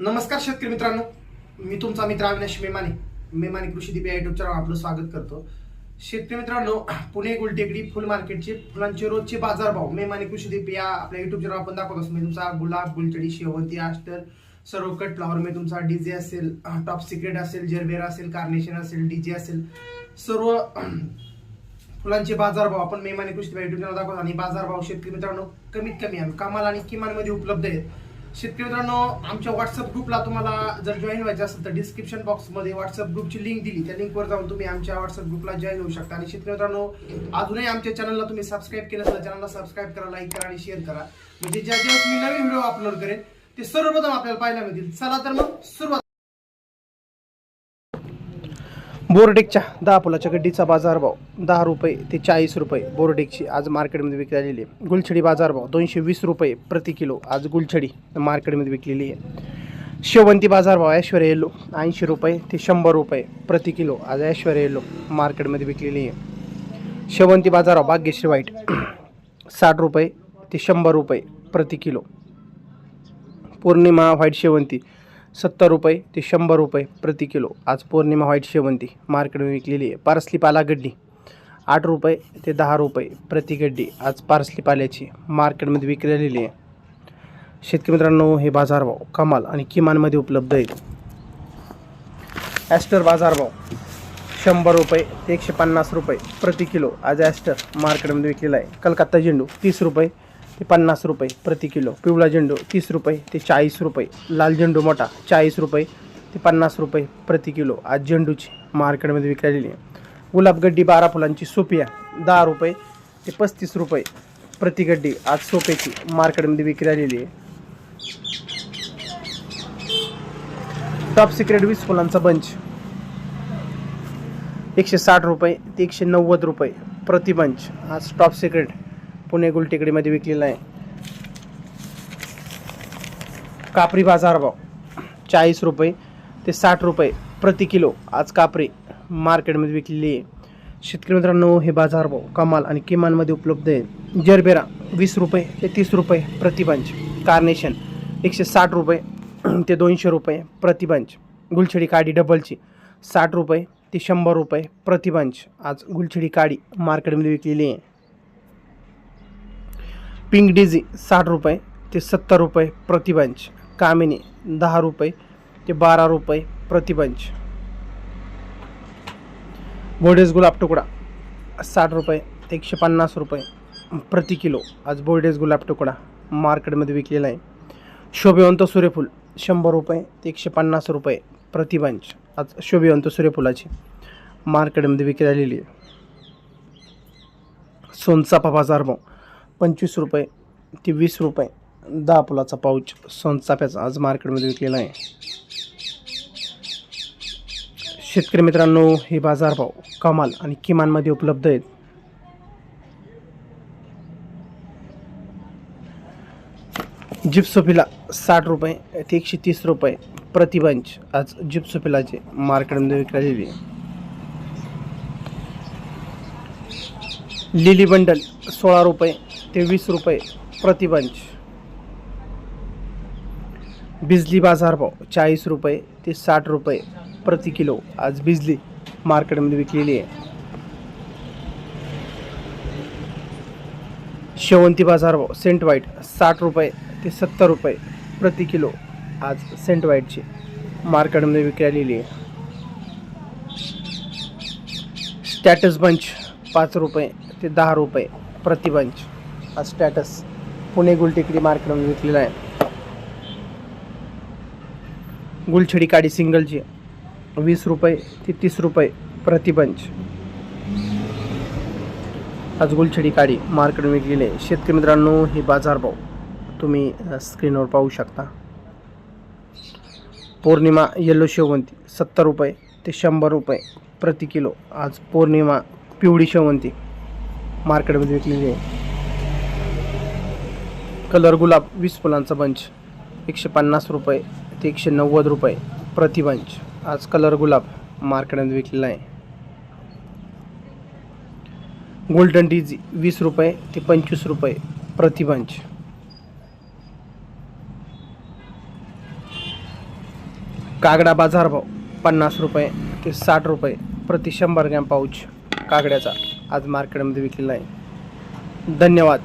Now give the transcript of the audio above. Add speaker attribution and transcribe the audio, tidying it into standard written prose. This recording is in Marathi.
Speaker 1: नमस्कार शेतकरी मित्रांनो, मी तुमचा मित्र अविनाश मेमाने कृषी दीप या युट्यूब चॅनलवर आपलं स्वागत करतो। शेतकरी मित्रांनो, पुणे गुलटेकडी फुल मार्केटचे फुलांचे रोजचे बाजारभाव मेमाने कृषी दीप या आपल्या युट्यूब चॅनलवर आपण दाखवत असतो। मी तुमचा गुलाब, गुलचडी, शेवंती, आस्टर, सर्व कट फ्लावर में तुमचा डीजे असेल, टॉप सिक्रेट असेल, जरबेरा असेल, कार्नेशन असेल, डीजे असेल, सर्व फुलांचे बाजारभाव आपण मेमाने कृषी दीप या युट्यूब चॅनलवर दाखवतो। आणि बाजारभाव शेतकरी मित्रांनो कमीत कमी आणि कमाल आणि किमान मध्ये उपलब्ध आहेत। शेतकरी मित्रांनो, आमच्या व्हॉट्सअप ग्रुपला तुम्हाला जर जॉईन व्हायचं असेल तर डिस्क्रिप्शन बॉक्समध्ये व्हॉट्सअप ग्रुपची लिंक दिली, त्या लिंकवर जाऊन तुम्ही आमच्या व्हॉट्सअप ग्रुपला जॉईन होऊ शकता। आणि शेतकरी मित्रांनो, अजूनही आमच्या चॅनलला तुम्ही सबस्क्राईब केलं तर चॅनलला सबस्क्राईब करा, लाईक करा आणि शेअर करा, म्हणजे ज्या ज्या मी नवीन व्हिडिओ अपलोड करेन ते सर्वप्रथम आपल्याला पाहायला मिळतील। चला तर मग सुरुवात। बोरडेकच्या 10 फुलाच्या गड्डीचा बाजारभाव 10 रुपये ते 40 रुपये बोरडेकची आज मार्केटमध्ये विक्री झालेली आहे। गुलछडी बाजारभाव 220 रुपये प्रति किलो आज गुलछडी मार्केटमध्ये विकलेली आहे। शेवंती बाजारभाव ऐश्वर्या येलो 80 रुपये ते 100 रुपये प्रति किलो आज ऐश्वर्या येलो मार्केटमध्ये विकलेली आहे। शेवंती बाजारभाव भाग्यश्री व्हाईट 60 रुपये ते 100 रुपये प्रति किलो। पौर्णिमा व्हाईट शेवंती 70 रुपये ते 100 रुपये प्रति किलो आज पौर्णिमा व्हाईट शेवंती मार्केटमध्ये विकलेली आहे। पार्सली पाला गड्डी 8 रुपये ते 10 रुपये प्रति गड्डी आज पार्सली पाल्याची मार्केटमध्ये विक्री झालेली आहे। शेतकरी मित्रांनो, हे बाजारभाव कमाल आणि किमानमध्ये उपलब्ध आहेत। ॲस्टर बाजारभाव 100 रुपये ते 150 रुपये प्रति किलो आज ॲस्टर मार्केटमध्ये विकलेला आहे। कलकत्ता झेंडू 30 रुपये ते 50 रुपये प्रति किलो। पिवळा झेंडू 30 रुपये ते 40 रुपये। लाल झेंडू मोठा 40 रुपये ते 50 रुपये प्रति किलो आज झेंडूची मार्केटमध्ये विकली गेली आहे। गुलाब गड्डी 12 फुलांची सोपिया 10 रुपये ते 35 रुपये प्रति गड्डी आज सोप्याची मार्केटमध्ये विक्री झालेली आहे। टॉप सिक्रेट 20 फुलांचा बंच 160 रुपये ते 190 रुपये प्रति बंच आज टॉप सिक्रेट पुणे गुलटेकडीमध्ये विकलेला आहे। कापरी बाजारभाव 40 रुपये ते 60 रुपये प्रति किलो आज कापरी मार्केटमध्ये विकलेली आहे। शेतकरी मित्रांनो, हे बाजारभाव कमाल आणि किमानमध्ये उपलब्ध आहे। जरबेरा 20 रुपये ते 30 रुपये प्रति बंच। कार्नेशन 160 रुपये ते 200 रुपये प्रति बंच। गुलछडी काडी डबलची 60 रुपये ते 100 रुपये प्रति बंच आज गुलछडी काडी मार्केटमध्ये विकलेली आहे। पिंक डीजी 60 रुपये ते 70 रुपये प्रति बंच। कामिनी 10 रुपये ते 12 रुपये प्रति बंच। बोर्डेस गुलाब तुकडा 60 रुपये ते 150 रुपये प्रति किलो आज बोर्डेस गुलाब तुकडा मार्केटमध्ये विकलेला आहे। शोभिवंत सूर्यफूल 100 रुपये ते 150 रुपये प्रति बंच आज शोभिवंत सूर्यफुलाची मार्केटमध्ये विक्री झालेली आहे। सोनचाफा बाजारभाव 25 रुपये ते 20 रुपये 10 फुलाचा पाऊच सोनचाफ्याचा आज मार्केटमध्ये विकलेला आहे। शेतकरी मित्रांनो, हे बाजारभाव कमाल आणि किमानमध्ये उपलब्ध आहेत। जिप्सोफिला 60 रुपये ते 130 रुपये प्रति बंच आज जिप्सोफिलाचे मार्केटमध्ये विक्री झालेली आहे। लिली बंडल 16 रुपये ते 20 रुपये प्रति बंच। बिजली बाजारभाव 40 रुपये ते 60 रुपये प्रति किलो आज बिजली मार्केटमध्ये विकलेली आहे। शेवंती बाजारभाव सेंट व्हाईट 60 रुपये ते 70 रुपये प्रति किलो आज सेंट व्हाईटची मार्केटमध्ये विक्री आलेली आहे। स्टॅटस बंच 5 रुपये ते 10 रुपये प्रति बंच आज स्टॅटस पुणे गुलटेकडी मार्केटमध्ये विकलेला आहे। गुलछडी काडी सिंगलची 20 रुपये ते 30 रुपये प्रति बंच आज गुलछडी काडी मार्केटमध्ये विकलेली आहे। शेतकरी मित्रांनो, हे बाजारभाव तुम्ही स्क्रीनवर पाहू शकता। पौर्णिमा येलो शेवंती 70 रुपये ते 100 रुपये प्रति किलो आज पौर्णिमा पिवळी शेवंती मार्केटमध्ये विकलेली आहे। कलर गुलाब 20 फुलांचा बंच 150 रुपये ते 190 रुपये प्रति बंच आज कलर गुलाब मार्केटमध्ये विकलेला आहे। गोल्डन डीजी 20 रुपये ते 25 रुपये प्रति बंच। कागडा बाजारभाव 50 रुपये ते 60 रुपये प्रति 100 ग्रॅम पाऊच कागड्याचा आज मार्केटमध्ये विकलेला आहे. धन्यवाद.